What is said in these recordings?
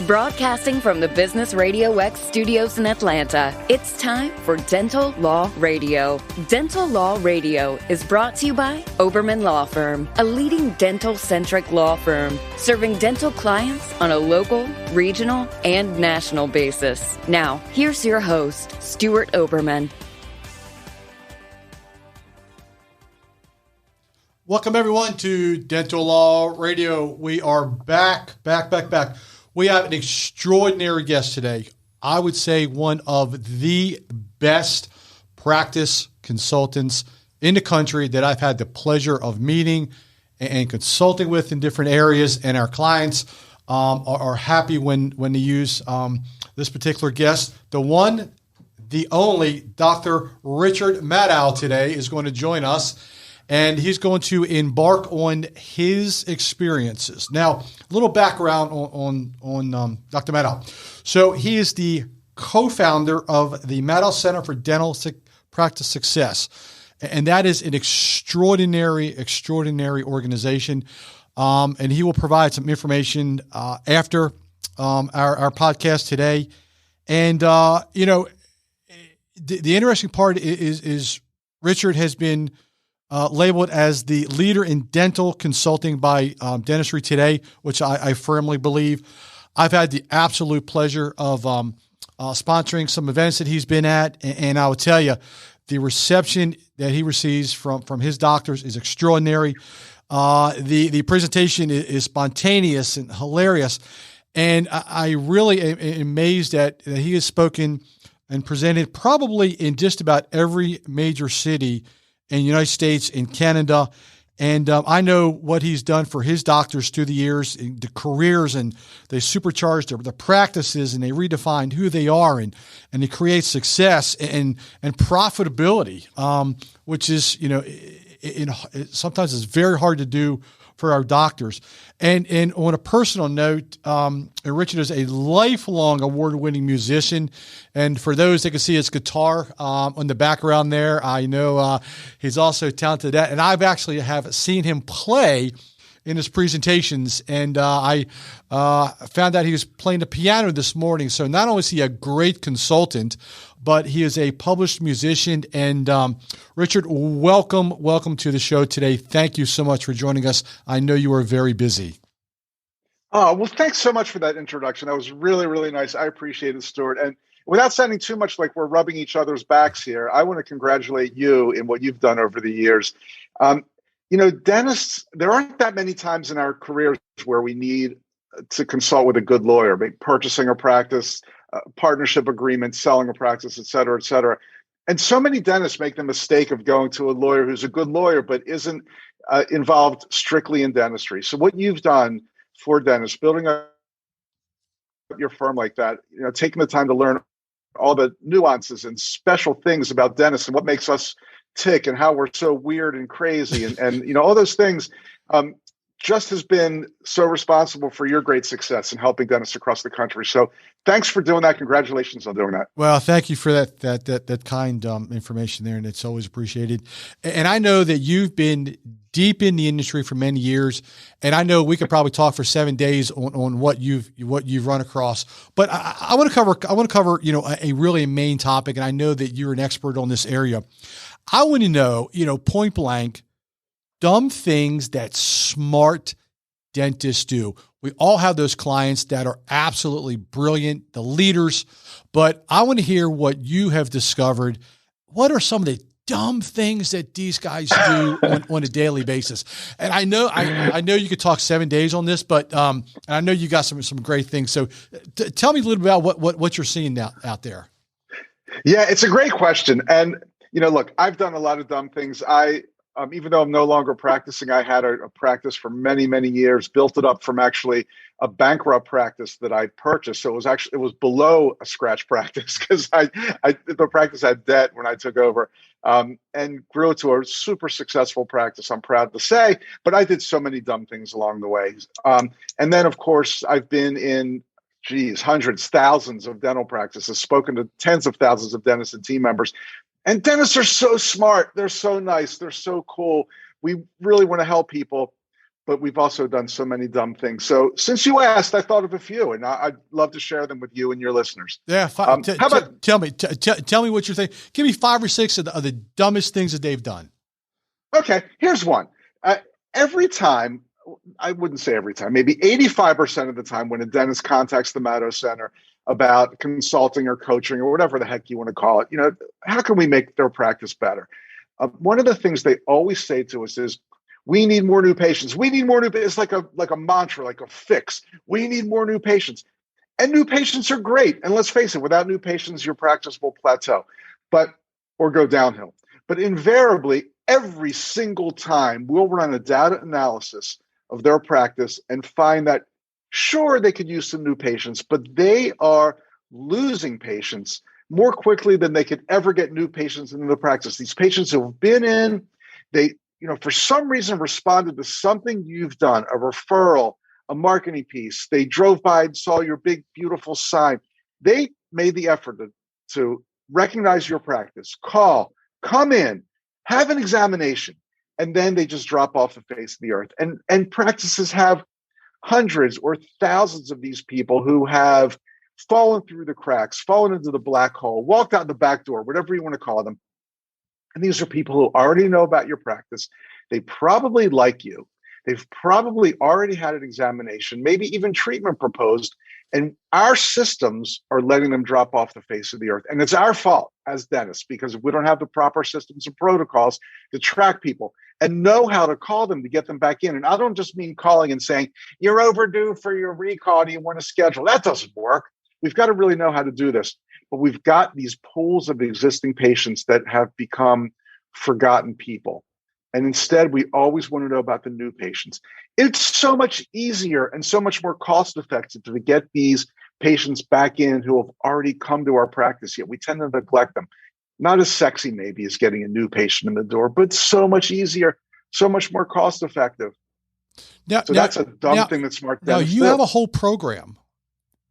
Broadcasting from the Business RadioX studios in Atlanta, it's time for Dental Law Radio. Dental Law Radio is brought to you by Oberman Law Firm, a leading dental-centric law firm serving dental clients on a local, regional, and national basis. Now, here's your host, Stuart Oberman. Welcome, everyone, to Dental Law Radio. We are back. We have an extraordinary guest today. I would say one of the best practice consultants in the country that I've had the pleasure of meeting and consulting with in different areas. And our clients are happy when they use this particular guest. The one, the only, Dr. Richard Madow today is going to join us. And he's going to embark on his experiences. Now, a little background on Dr. Madow. So he is the co-founder of the Madow Center for Dental Practice Success. And that is an extraordinary organization. And he will provide some information after our podcast today. And, the interesting part is Richard has been labeled as the leader in dental consulting by Dentistry Today, which I firmly believe. I've had the absolute pleasure of sponsoring some events that he's been at, and I will tell you, the reception that he receives from his doctors is extraordinary. The presentation is spontaneous and hilarious, and I really am amazed that he has spoken and presented probably in just about every major city in the United States, in Canada. And I know what he's done for his doctors through the years, the careers, and they supercharged the practices, and they redefined who they are, and they create success and profitability, which is, sometimes it's very hard to do for our doctors. And on a personal note, Richard is a lifelong award-winning musician. And for those that can see his guitar on the background there, I know he's also talented at that. And I've actually have seen him play in his presentations. And I found out he was playing the piano this morning. So not only is he a great consultant, but he is a published musician. And Richard, welcome to the show today. Thank you so much for joining us. I know you are very busy. Oh, well, thanks so much for that introduction. That was really, really nice. I appreciate it, Stuart. And without sounding too much like we're rubbing each other's backs here, I want to congratulate you in what you've done over the years. Dentists, there aren't that many times in our careers where we need to consult with a good lawyer, purchasing a practice, partnership agreement, selling a practice, et cetera, et cetera. And so many dentists make the mistake of going to a lawyer who's a good lawyer, but isn't involved strictly in dentistry. So what you've done for dentists, building up your firm like that, taking the time to learn all the nuances and special things about dentists and what makes us tick and how we're so weird and crazy and all those things, just has been so responsible for your great success in helping dentists across the country. So thanks for doing that. Congratulations on doing that. Well, thank you for that kind information there, and it's always appreciated. And I know that you've been deep in the industry for many years, and I know we could probably talk for 7 days on what you've run across. But I want to cover a really main topic, and I know that you're an expert on this area. I want to know, point blank, dumb things that smart dentists do. We all have those clients that are absolutely brilliant, the leaders, but I want to hear what you have discovered. What are some of the dumb things that these guys do on a daily basis? And I know you could talk 7 days on this, but I know you got some great things. So tell me a little bit about what you're seeing out there. Yeah, it's a great question. And, look, I've done a lot of dumb things. Even though I'm no longer practicing, I had a practice for many, many years, built it up from actually a bankrupt practice that I purchased. So it was below a scratch practice because the practice had debt when I took over, and grew it to a super successful practice, I'm proud to say, but I did so many dumb things along the way. And then, of course, I've been in hundreds, thousands of dental practices, spoken to tens of thousands of dentists and team members. And dentists are so smart. They're so nice. They're so cool. We really want to help people. but we've also done so many dumb things. So since you asked, I thought of a few, and I'd love to share them with you and your listeners. Yeah. How about tell me what you're thinking. Give me 5 or 6 of the dumbest things that they've done. Okay, here's one. Every time, I wouldn't say every time, maybe 85% of the time when a dentist contacts the Madow Center about consulting or coaching or whatever the heck you want to call it, how can we make their practice better? One of the things they always say to us is, we need more new patients. We need more new patients. It's like a mantra, like a fix. We need more new patients. And new patients are great. And let's face it, without new patients, your practice will plateau or go downhill. But invariably, every single time, we'll run a data analysis of their practice and find that, sure, they could use some new patients, but they are losing patients more quickly than they could ever get new patients into the practice. These patients who have been in, they for some reason responded to something you've done, a referral, a marketing piece. They drove by and saw your big, beautiful sign. They made the effort to recognize your practice, come in, have an examination, and then they just drop off the face of the earth. And practices have hundreds or thousands of these people who have fallen through the cracks, fallen into the black hole, walked out the back door, whatever you want to call them. And these are people who already know about your practice. They probably like you. They've probably already had an examination, maybe even treatment proposed. And our systems are letting them drop off the face of the earth. And it's our fault as dentists, because if we don't have the proper systems and protocols to track people and know how to call them to get them back in. And I don't just mean calling and saying, you're overdue for your recall. Do you want to schedule? That doesn't work. We've got to really know how to do this. But we've got these pools of existing patients that have become forgotten people. And instead, we always want to know about the new patients. It's so much easier and so much more cost effective to get these patients back in who have already come to our practice, yet we tend to neglect them. Not as sexy maybe as getting a new patient in the door, but so much easier, so much more cost effective. That's a dumb thing that smart dentists do. Have a whole program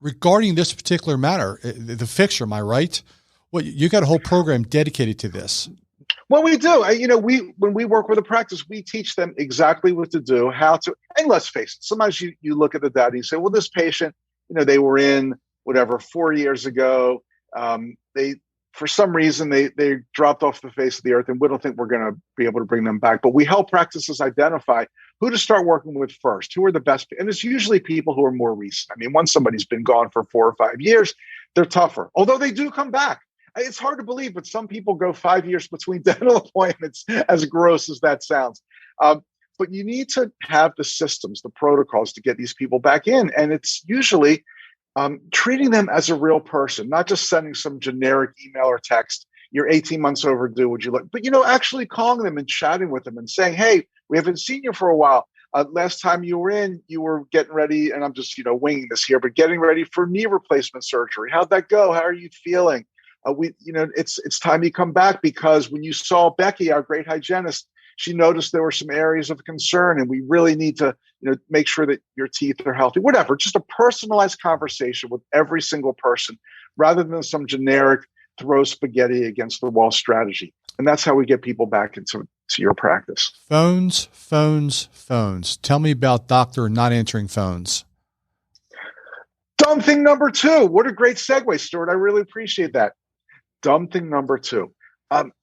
regarding this particular matter, the fixture, am I right? Well, you got a whole program dedicated to this. Well, we do. When we work with a practice, we teach them exactly what to do, how to, and let's face it, sometimes you look at the data and you say, well, this patient, they were in whatever 4 years ago. For some reason, they dropped off the face of the earth, and we don't think we're going to be able to bring them back. But we help practices identify who to start working with first, who are the best. And it's usually people who are more recent. I mean, once somebody's been gone for 4 or 5 years, they're tougher, although they do come back. It's hard to believe, but some people go 5 years between dental appointments, as gross as that sounds. But you need to have the systems, the protocols to get these people back in. And it's usually treating them as a real person, not just sending some generic email or text, you're 18 months overdue, would you look? But, actually calling them and chatting with them and saying, hey, we haven't seen you for a while. Last time you were in, you were getting ready, and I'm just, winging this here, but getting ready for knee replacement surgery. How'd that go? How are you feeling? It's time you come back, because when you saw Becky, our great hygienist, she noticed there were some areas of concern, and we really need to, make sure that your teeth are healthy. Whatever, just a personalized conversation with every single person, rather than some generic throw spaghetti against the wall strategy. And that's how we get people back into your practice. Phones. Tell me about doctor not answering phones. Dumb thing number 2. What a great segue, Stuart. I really appreciate that. Dumb thing number 2.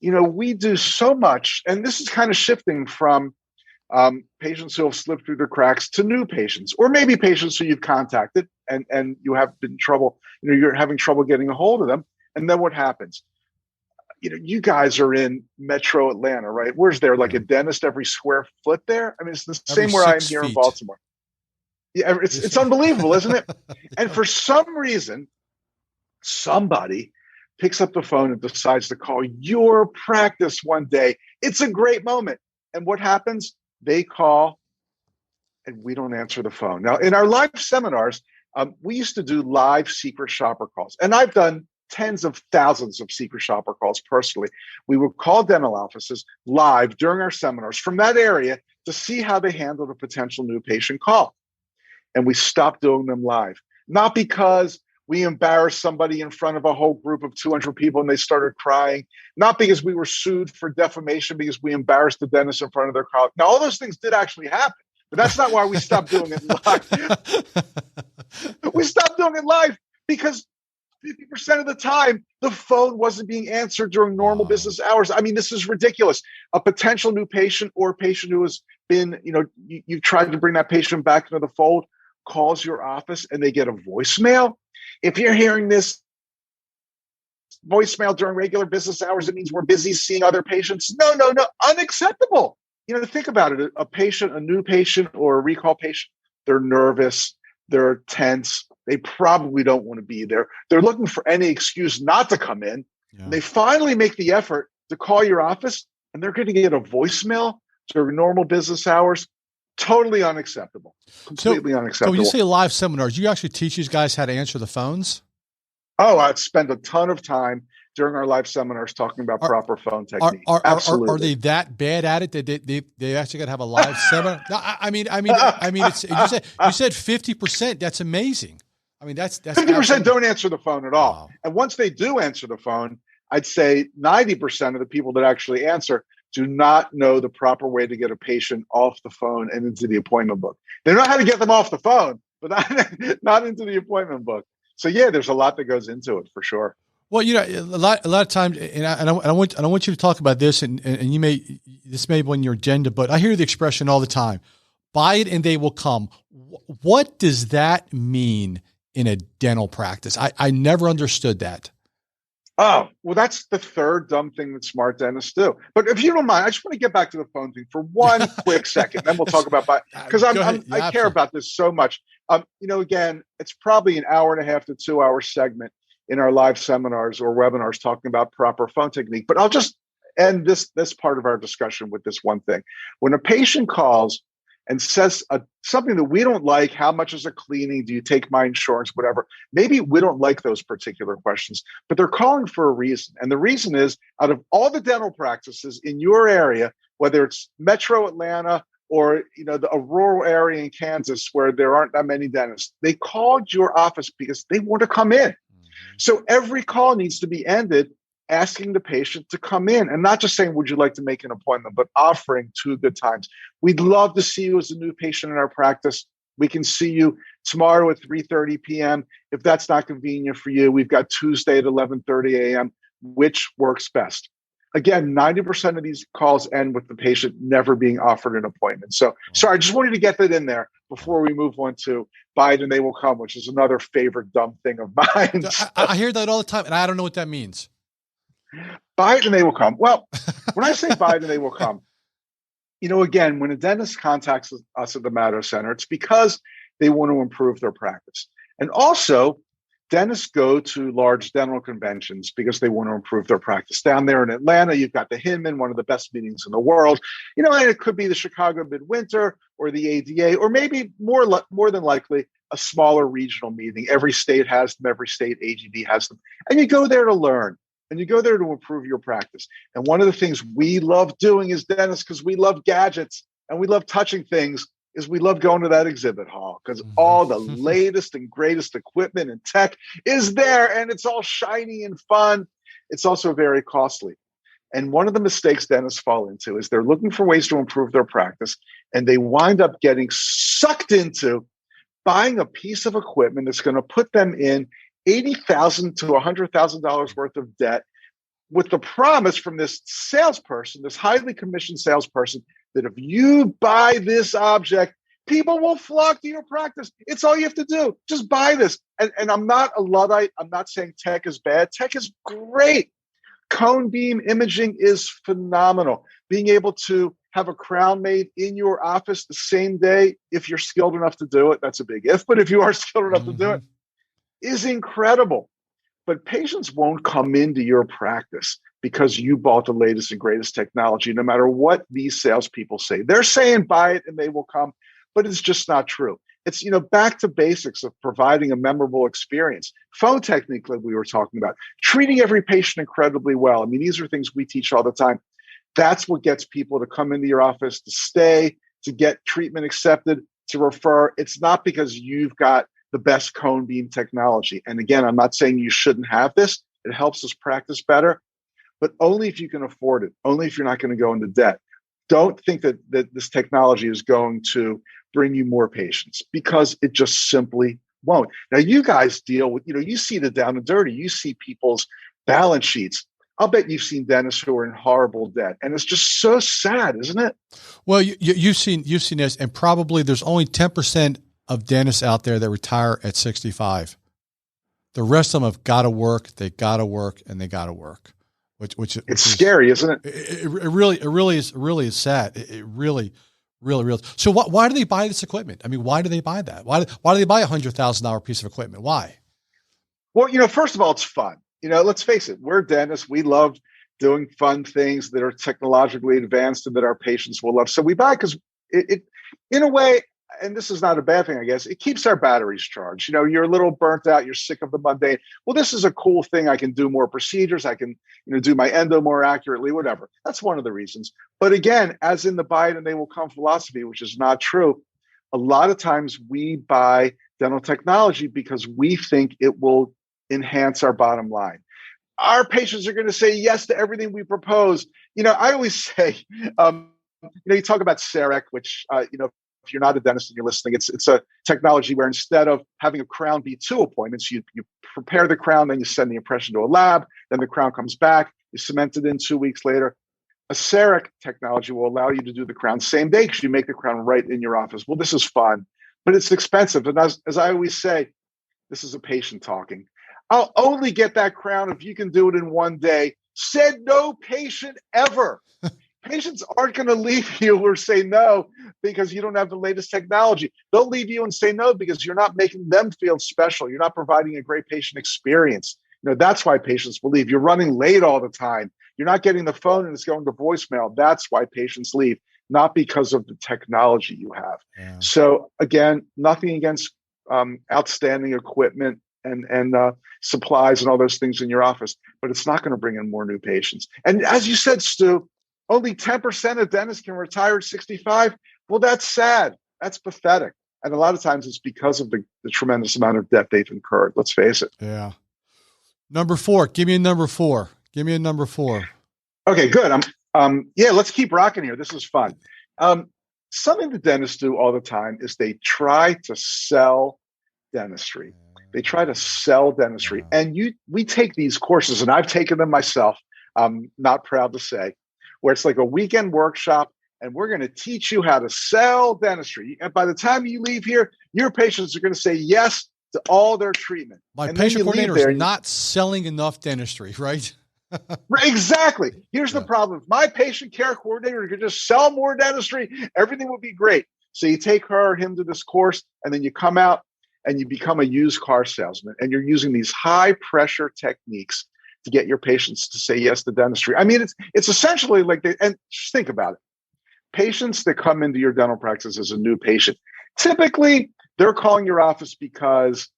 We do so much, and this is kind of shifting from patients who have slipped through the cracks to new patients, or maybe patients who you've contacted and you have been trouble, you're having trouble getting a hold of them. And then what happens? You guys are in Metro Atlanta, right? Where's there like a dentist every square foot there? I mean, it's the same where I am here in Baltimore. Yeah, it's unbelievable, isn't it? And for some reason, somebody picks up the phone and decides to call your practice one day. It's a great moment. And what happens? They call and we don't answer the phone. Now, in our live seminars, we used to do live secret shopper calls. And I've done tens of thousands of secret shopper calls personally. We would call dental offices live during our seminars from that area to see how they handled a potential new patient call. And we stopped doing them live, not because we embarrassed somebody in front of a whole group of 200 people and they started crying, not because we were sued for defamation, because we embarrassed the dentist in front of their colleagues. Now, all those things did actually happen, But that's not why we stopped doing it live. We stopped doing it live because 50% of the time, the phone wasn't being answered during normal business hours. I mean, this is ridiculous. A potential new patient or a patient who has been, you've tried to bring that patient back into the fold, calls your office and they get a voicemail. If you're hearing this voicemail during regular business hours, it means we're busy seeing other patients. No, unacceptable. Think about it. A new patient or a recall patient, they're nervous, they're tense, they probably don't want to be there. They're looking for any excuse not to come in. Yeah. They finally make the effort to call your office and they're going to get a voicemail during normal business hours. Totally unacceptable. Completely unacceptable. So when you say live seminars, you actually teach these guys how to answer the phones? Oh, I'd spend a ton of time during our live seminars talking about proper phone technique. Absolutely. Are they that bad at it that they actually got to have a live seminar? No, I mean, it's, you said 50%. That's amazing. I mean, that's 50% don't answer the phone at all. Wow. And once they do answer the phone, I'd say 90% of the people that actually answer do not know the proper way to get a patient off the phone and into the appointment book. They know how to get them off the phone, but not into the appointment book. So yeah, there's a lot that goes into it for sure. Well, a lot of times, and I want you to talk about this, and this may be on your agenda, but I hear the expression all the time: "Buy it and they will come." What does that mean in a dental practice? I never understood that. Oh, well, that's the third dumb thing that smart dentists do. But if you don't mind, I just want to get back to the phone thing for one quick second. Then we'll talk about because I care about this so much. Again, it's probably an hour and a half to 2 hour segment in our live seminars or webinars talking about proper phone technique. But I'll just end this part of our discussion with this one thing. When a patient calls and says something that we don't like, how much is a cleaning? Do you take my insurance? Whatever. Maybe we don't like those particular questions, but they're calling for a reason. And the reason is, out of all the dental practices in your area, whether it's Metro Atlanta or a rural area in Kansas where there aren't that many dentists, they called your office because they want to come in. So every call needs to be ended asking the patient to come in and not just saying, would you like to make an appointment, but offering 2 good times. We'd love to see you as a new patient in our practice. We can see you tomorrow at 3:30 p.m. If that's not convenient for you, we've got Tuesday at 11:30 a.m., which works best. Again, 90% of these calls end with the patient never being offered an appointment. So sorry, I just wanted to get that in there before we move on to buy it and they will come, which is another favorite dumb thing of mine. I hear that all the time, and I don't know what that means. Buy it and they will come. Well, when I say buy it and they will come, again, when a dentist contacts us at the Madow Center, it's because they want to improve their practice. And also, dentists go to large dental conventions because they want to improve their practice. Down there in Atlanta, you've got the Hinman, one of the best meetings in the world. And it could be the Chicago Midwinter or the ADA, or maybe more than likely a smaller regional meeting. Every state has them. Every state AGD has them. And you go there to learn. And you go there to improve your practice. And one of the things we love doing as dentists, because we love gadgets and we love touching things, is we love going to that exhibit hall because all the latest and greatest equipment and tech is there, and it's all shiny and fun. It's also very costly. And one of the mistakes dentists fall into is they're looking for ways to improve their practice, and they wind up getting sucked into buying a piece of equipment that's going to put them in $80,000 to $100,000 worth of debt, with the promise from this salesperson, this highly commissioned salesperson, that if you buy this object, people will flock to your practice. It's all you have to do. Just buy this. And I'm not a Luddite. I'm not saying tech is bad. Tech is great. Cone beam imaging is phenomenal. Being able to have a crown made in your office the same day, if you're skilled enough to do it, that's a big if, but if you are skilled enough to do it, is incredible. But patients won't come into your practice because you bought the latest and greatest technology, no matter what these salespeople say. They're saying buy it and they will come, but it's just not true. It's, back to basics of providing a memorable experience. Phone technique, like we were talking about, treating every patient incredibly well. I mean, these are things we teach all the time. That's what gets people to come into your office, to stay, to get treatment accepted, to refer. It's not because you've got the best cone beam technology. And again, I'm not saying you shouldn't have this. It helps us practice better, but only if you can afford it, only if you're not going to go into debt. Don't think that this technology is going to bring you more patients because it just simply won't. Now, you guys deal with, you see the down and dirty, you see people's balance sheets. I'll bet you've seen dentists who are in horrible debt, and it's just so sad, isn't it? Well, you've seen this, and probably there's only 10% of dentists out there that retire at 65. The rest of them have got to work. They got to work, and they got to work. Which it's scary, isn't it? It really is sad. It really. So why do they buy this equipment? I mean, why do they buy that? Why do they buy $100,000 piece of equipment? Why? Well, first of all, it's fun. Let's face it, we're dentists. We love doing fun things that are technologically advanced and that our patients will love. So we buy because it in a way, and this is not a bad thing, I guess, it keeps our batteries charged. You're a little burnt out, you're sick of the mundane. Well, this is a cool thing. I can do more procedures. I can, do my endo more accurately, whatever. That's one of the reasons. But again, as in the buy it and they will come philosophy, which is not true, a lot of times we buy dental technology because we think it will enhance our bottom line. Our patients are going to say yes to everything we propose. I always say, you talk about CEREC, which, if you're not a dentist and you're listening, it's a technology where instead of having a crown be 2 appointments, you prepare the crown, then you send the impression to a lab, then the crown comes back, you cement it in 2 weeks later. A CEREC technology will allow you to do the crown same day because you make the crown right in your office. Well, this is fun, but it's expensive. And as I always say, this is a patient talking. I'll only get that crown if you can do it in 1 day. Said no patient ever. Patients aren't going to leave you or say no because you don't have the latest technology. They'll leave you and say no because you're not making them feel special. You're not providing a great patient experience. That's why patients will leave. You're running late all the time. You're not getting the phone and it's going to voicemail. That's why patients leave, not because of the technology you have. Yeah. So again, nothing against outstanding equipment and supplies and all those things in your office, but it's not going to bring in more new patients. And as you said, Stu, only 10% of dentists can retire at 65. Well, that's sad. That's pathetic. And a lot of times it's because of the tremendous amount of debt they've incurred. Let's face it. Yeah. Number 4. Give me a number 4. Okay, good. Let's keep rocking here. This is fun. Something the dentists do all the time is they try to sell dentistry. They try to sell dentistry. And we take these courses, and I've taken them myself. I'm not proud to say, where it's like a weekend workshop, and we're going to teach you how to sell dentistry. And by the time you leave here, your patients are going to say yes to all their treatment. My patient coordinator is not selling enough dentistry, right? Exactly. Here's the problem. If my patient care coordinator could just sell more dentistry, everything would be great. So you take her or him to this course, and then you come out and you become a used car salesman, and you're using these high pressure techniques to get your patients to say yes to dentistry. I mean, it's essentially like, and just think about it. Patients that come into your dental practice as a new patient, typically they're calling your office because,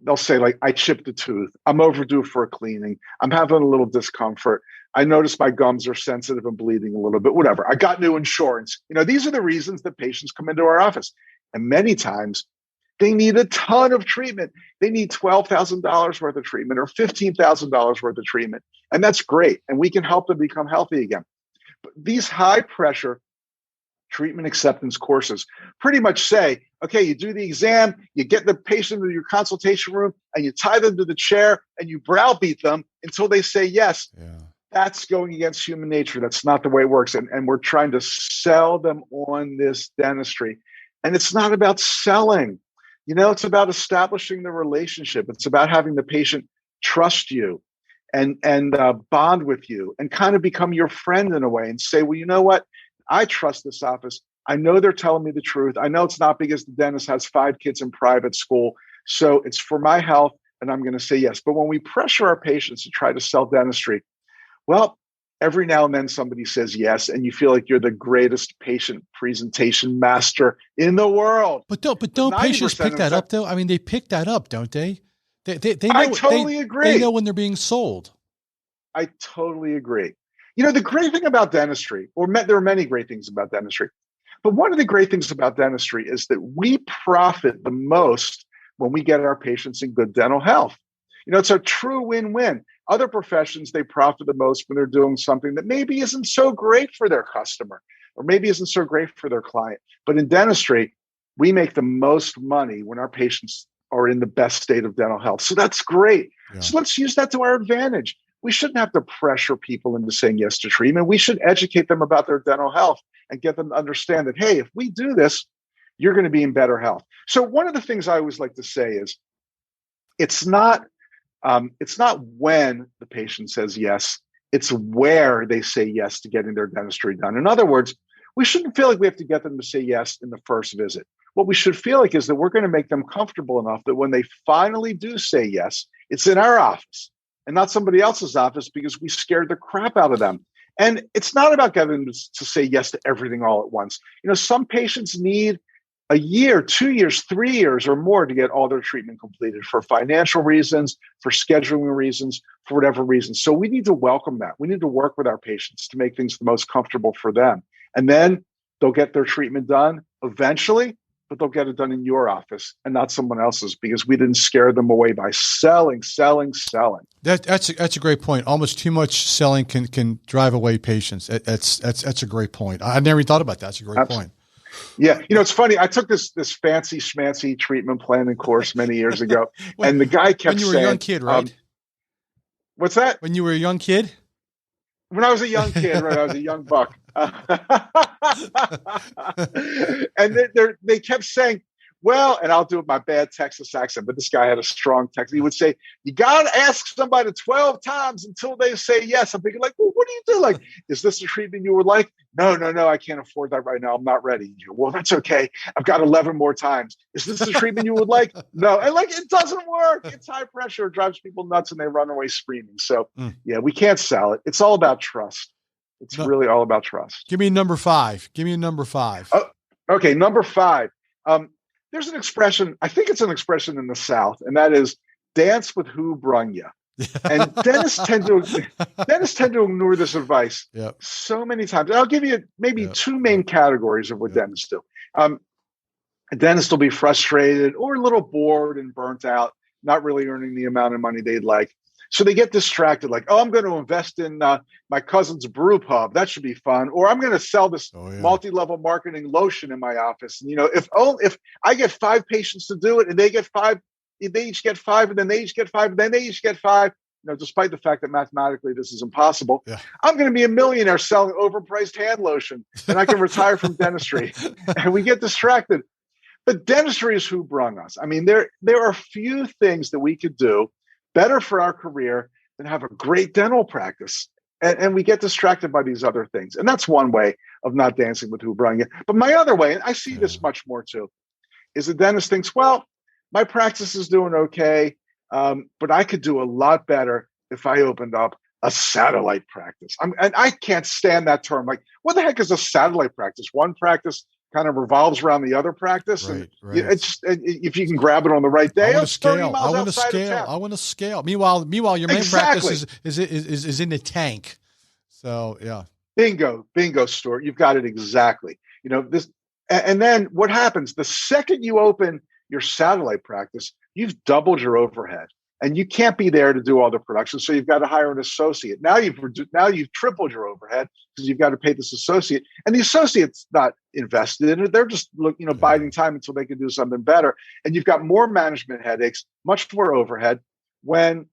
they'll say like, I chipped a tooth. I'm overdue for a cleaning. I'm having a little discomfort. I notice my gums are sensitive and bleeding a little bit, whatever. I got new insurance. These are the reasons that patients come into our office. And many times they need a ton of treatment. They need $12,000 worth of treatment or $15,000 worth of treatment. And that's great. And we can help them become healthy again. But these high pressure treatment acceptance courses pretty much say, okay, you do the exam, you get the patient into your consultation room, and you tie them to the chair and you browbeat them until they say yes. Yeah. That's going against human nature. That's not the way it works. And we're trying to sell them on this dentistry. And it's not about selling. It's about establishing the relationship. It's about having the patient trust you and bond with you and kind of become your friend in a way and say, well, you know what? I trust this office. I know they're telling me the truth. I know it's not because the dentist has 5 kids in private school. So it's for my health, and I'm going to say yes. But when we pressure our patients to try to sell dentistry, well, every now and then somebody says yes, and you feel like you're the greatest patient presentation master in the world. But don't patients pick that up, though? I mean, they pick that up, don't they? They know, I totally agree. They know when they're being sold. I totally agree. The great thing about dentistry, there are many great things about dentistry, but one of the great things about dentistry is that we profit the most when we get our patients in good dental health. It's a true win-win. Other professions, they profit the most when they're doing something that maybe isn't so great for their customer. or maybe isn't so great for their client. But in dentistry, we make the most money when our patients are in the best state of dental health. So that's great. Yeah. So let's use that to our advantage. We shouldn't have to pressure people into saying yes to treatment. We should educate them about their dental health and get them to understand that, hey, if we do this, you're going to be in better health. So one of the things I always like to say is it's not when the patient says yes, it's where they say yes to getting their dentistry done. In other words, we shouldn't feel like we have to get them to say yes in the first visit. What we should feel like is that we're going to make them comfortable enough that when they finally do say yes, it's in our office and not somebody else's office because we scared the crap out of them. And it's not about getting them to say yes to everything all at once. Some patients need a year, 2 years, 3 years or more to get all their treatment completed for financial reasons, for scheduling reasons, for whatever reasons. So we need to welcome that. We need to work with our patients to make things the most comfortable for them. And then they'll get their treatment done eventually, but they'll get it done in your office and not someone else's because we didn't scare them away by selling. That's a great point. Almost too much selling can drive away patients. That's a great point. I never thought about that. That's a great point. Yeah. It's funny. I took this fancy schmancy treatment planning course many years ago, and the guy kept saying— When you were a young kid, right? What's that? When you were a young kid? When I was a young kid, right? I was a young buck. And they kept saying, well, and I'll do it my bad Texas accent, but this guy had a strong Texas. He would say, you got to ask somebody 12 times until they say yes. I'm thinking, like, well, what do you do? Like, is this the treatment you would like? No, I can't afford that right now. I'm not ready. Well, that's okay. I've got 11 more times. Is this the treatment you would like? No. And it doesn't work. It's high pressure. It drives people nuts and they run away screaming. So yeah, we can't sell it. It's all about trust. It's really all about trust. Give me number 5. Oh, okay. Number 5. There's an expression, I think it's an expression in the South, and that is dance with who brung you. And dentists tend to ignore this advice so many times. And I'll give you maybe 2 main categories of what dentists do. A dentist will be frustrated or a little bored and burnt out, not really earning the amount of money they'd like. So they get distracted, like, oh, I'm going to invest in my cousin's brew pub. That should be fun. Or I'm going to sell this multi-level marketing lotion in my office. And, if I get 5 patients to do it and they get 5, they each get 5, and then they each get 5, and then they each get 5, despite the fact that mathematically this is impossible, I'm going to be a millionaire selling overpriced hand lotion and I can retire from dentistry. And we get distracted. But dentistry is who brung us. I mean, there are few things that we could do better for our career than have a great dental practice. And we get distracted by these other things. And that's one way of not dancing with who brung you. But my other way, and I see this much more too, is the dentist thinks, well, my practice is doing okay, but I could do a lot better if I opened up a satellite practice. And I can't stand that term. Like, what the heck is a satellite practice? One practice kind of revolves around the other practice. Right. It's if you can grab it on the right day. I want to scale. Meanwhile, your main practice is in the tank. So yeah. Bingo, Stuart. You've got it exactly. This, and then what happens the second you open your satellite practice? You've doubled your overhead. And you can't be there to do all the production, so you've got to hire an associate. Now you've tripled your overhead because you've got to pay this associate, and the associate's not invested in it. They're just biding time until they can do something better. And you've got more management headaches, much more overhead, when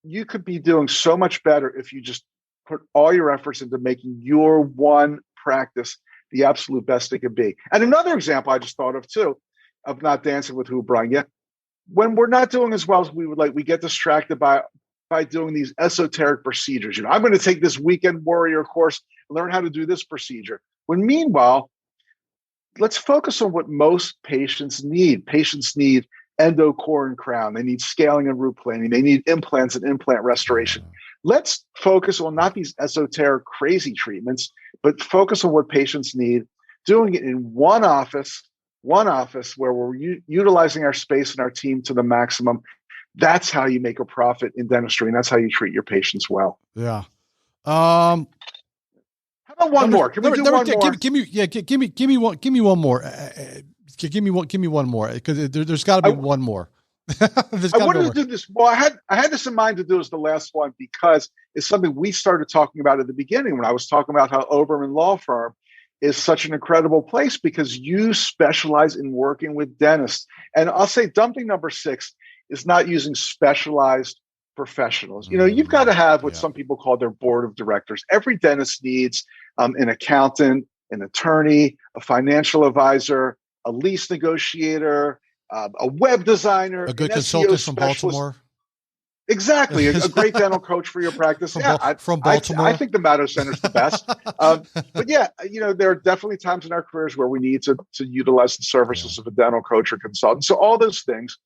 you could be doing so much better if you just put all your efforts into making your one practice the absolute best it could be. And another example I just thought of too, of not dancing with who brung you. When we're not doing as well as we would like, we get distracted by doing these esoteric procedures. I'm going to take this weekend warrior course and learn how to do this procedure. When meanwhile, let's focus on what most patients need. Patients need endo, core, and crown. They need scaling and root planing. They need implants and implant restoration. Let's focus on not these esoteric crazy treatments, but focus on what patients need, doing it in one office where we're utilizing our space and our team to the maximum. That's how you make a profit in dentistry, and that's how you treat your patients well. Yeah. How about one more? Can we do one more? Give me one more. Give me one more, because there's got to be one more. I wanted to do this. Well, I had this in mind to do as the last one because it's something we started talking about at the beginning when I was talking about how Oberman Law Firm is such an incredible place because you specialize in working with dentists. And I'll say dumping number 6 is not using specialized professionals. You've got to have what some people call their board of directors. Every dentist needs an accountant, an attorney, a financial advisor, a lease negotiator, a web designer, a good an consultant SEO from specialist. Baltimore. Exactly. A great dental coach for your practice. From Baltimore. I think the Madow Center is the best. But yeah, there are definitely times in our careers where we need to utilize the services of a dental coach or consultant. So all those things.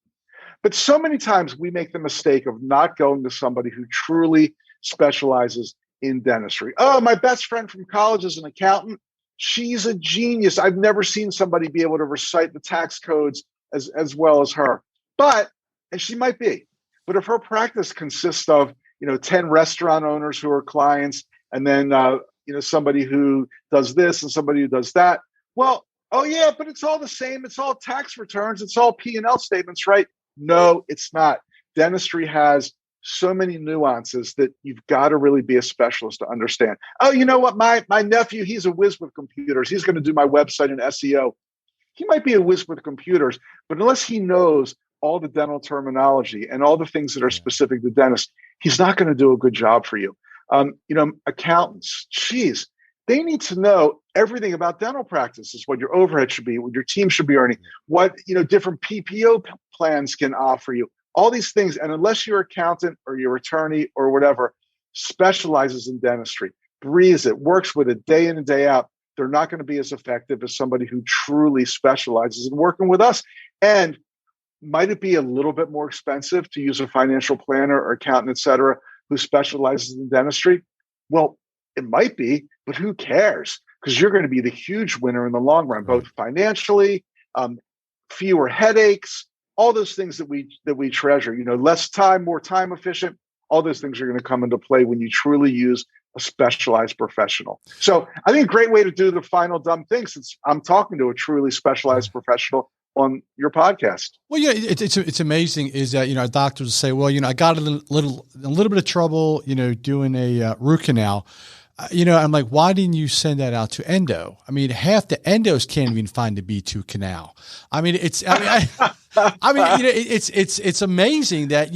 But so many times we make the mistake of not going to somebody who truly specializes in dentistry. Oh, my best friend from college is an accountant. She's a genius. I've never seen somebody be able to recite the tax codes as well as her. And she might be. But if her practice consists of, 10 restaurant owners who are clients, and then, somebody who does this and somebody who does that, well, oh yeah, but it's all the same. It's all tax returns. It's all P&L statements, right? No, it's not. Dentistry has so many nuances that you've got to really be a specialist to understand. Oh, you know what? My nephew, he's a whiz with computers. He's going to do my website and SEO. He might be a whiz with computers, but unless he knows all the dental terminology and all the things that are specific to dentists, he's not going to do a good job for you. Accountants, geez, they need to know everything about dental practices, what your overhead should be, what your team should be earning, what different PPO plans can offer you, all these things. And unless your accountant or your attorney or whatever specializes in dentistry, breathes it, works with it day in and day out, they're not going to be as effective as somebody who truly specializes in working with us. And might it be a little bit more expensive to use a financial planner or accountant, et cetera, who specializes in dentistry? Well, it might be, but who cares? Because you're going to be the huge winner in the long run, both financially, fewer headaches, all those things that we treasure. Less time, more time efficient. All those things are going to come into play when you truly use a specialized professional. So I think a great way to do the final dumb thing, since I'm talking to a truly specialized professional on your podcast. Well, yeah, it's amazing is that, doctors will say, well, I got a little bit of trouble, doing a root canal. I'm like, why didn't you send that out to endo? I mean, half the endos can't even find the B2 canal. I mean, it's amazing that,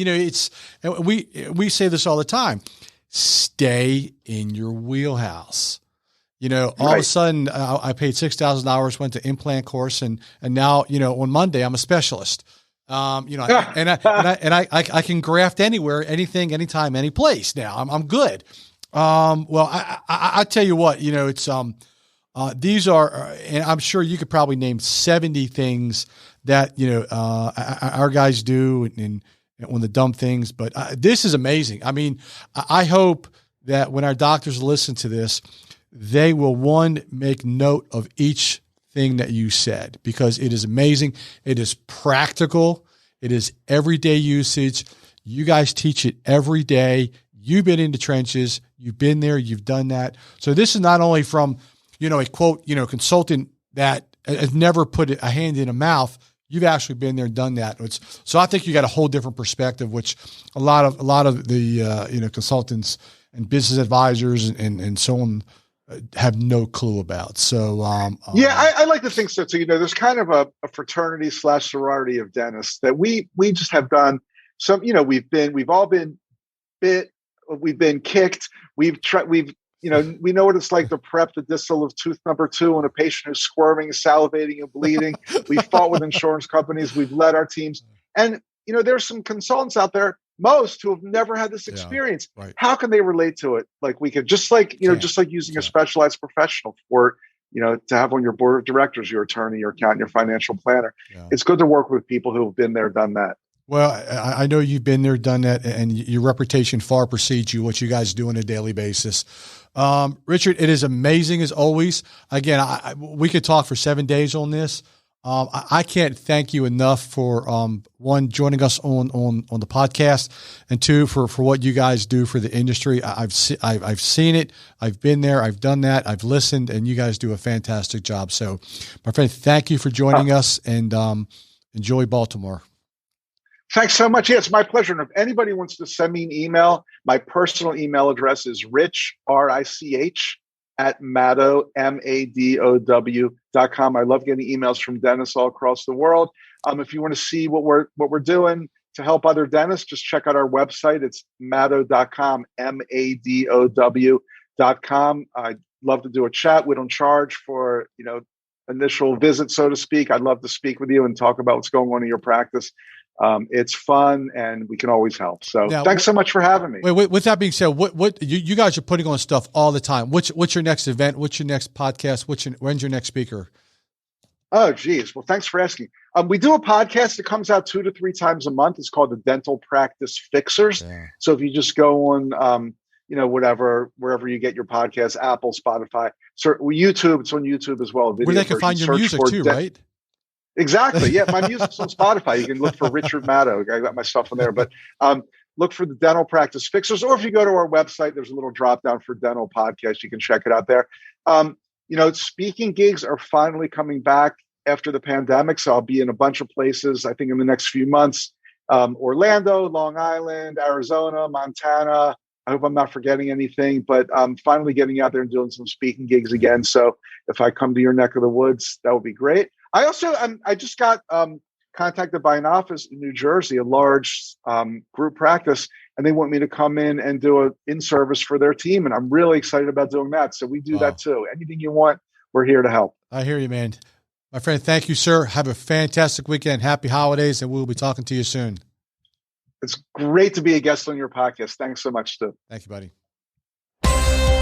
we say this all the time, stay in your wheelhouse. All of a sudden I paid $6,000, went to implant course, and now, on Monday I'm a specialist. I can graft anywhere, anything, anytime, any place. Now I'm good. Well, I tell you what, it's, these are, and I'm sure you could probably name 70 things that, our guys do and on the dumb things, but this is amazing. I mean, I hope that when our doctors listen to this, they will, one, make note of each thing that you said, because it is amazing. It is practical. It is everyday usage. You guys teach it every day. You've been in the trenches. You've been there. You've done that. So this is not only from, a quote, consultant that has never put a hand in a mouth. You've actually been there and done that. So I think you got a whole different perspective, which a lot of the, consultants and business advisors and so on have no clue about. So, I like to think so too. There's kind of a fraternity / sorority of dentists that we just have done some, we've all been bit, we've been kicked. We know what it's like to prep the distal of tooth number 2 on a patient who's squirming, salivating, and bleeding. We've fought with insurance companies. We've led our teams. And, there's some consultants out there, most who have never had this experience. Yeah, right. How can they relate to it? Like we could, just like using a specialized professional for, to have on your board of directors, your attorney, your accountant, your financial planner. Yeah. It's good to work with people who have been there, done that. Well, I know you've been there, done that, and your reputation far precedes you, what you guys do on a daily basis. Richard, it is amazing as always. Again, we could talk for 7 days on this. I can't thank you enough for, one, joining us on the podcast, and two, for what you guys do for the industry. I've seen it. I've been there. I've done that. I've listened, and you guys do a fantastic job. So, my friend, thank you for joining us, and enjoy Baltimore. Thanks so much. Yeah, it's my pleasure. And if anybody wants to send me an email, my personal email address is rich, RICH, at Madow, MADOW.com. I love getting emails from dentists all across the world. If you want to see what we're doing to help other dentists, just check out our website. It's Madow.com, MADOW.com. I'd love to do a chat. We don't charge for, initial visit, so to speak. I'd love to speak with you and talk about what's going on in your practice. It's fun and we can always help. So now, thanks so much for having me. Wait, with that being said, what you guys are putting on stuff all the time. What's your next event? What's your next podcast? When's your next speaker? Oh, geez. Well, thanks for asking. We do a podcast that comes out 2 to 3 times a month. It's called the Dental Practice Fixers. Yeah. So if you just go on, wherever you get your podcasts, Apple, Spotify, YouTube, it's on YouTube as well. Where they can find your music too, right? Exactly. Yeah, my music's on Spotify. You can look for Richard Madow. I got my stuff on there. But look for the Dental Practice Fixers. Or if you go to our website, there's a little drop down for dental podcasts. You can check it out there. Speaking gigs are finally coming back after the pandemic. So I'll be in a bunch of places, I think, in the next few months. Orlando, Long Island, Arizona, Montana. I hope I'm not forgetting anything, but I'm finally getting out there and doing some speaking gigs again. So if I come to your neck of the woods, that would be great. I also, I just got contacted by an office in New Jersey, a large group practice, and they want me to come in and do an in-service for their team. And I'm really excited about doing that. So we do that too. Anything you want, we're here to help. I hear you, man. My friend, thank you, sir. Have a fantastic weekend. Happy holidays, and we'll be talking to you soon. It's great to be a guest on your podcast. Thanks so much, Stu. Thank you, buddy.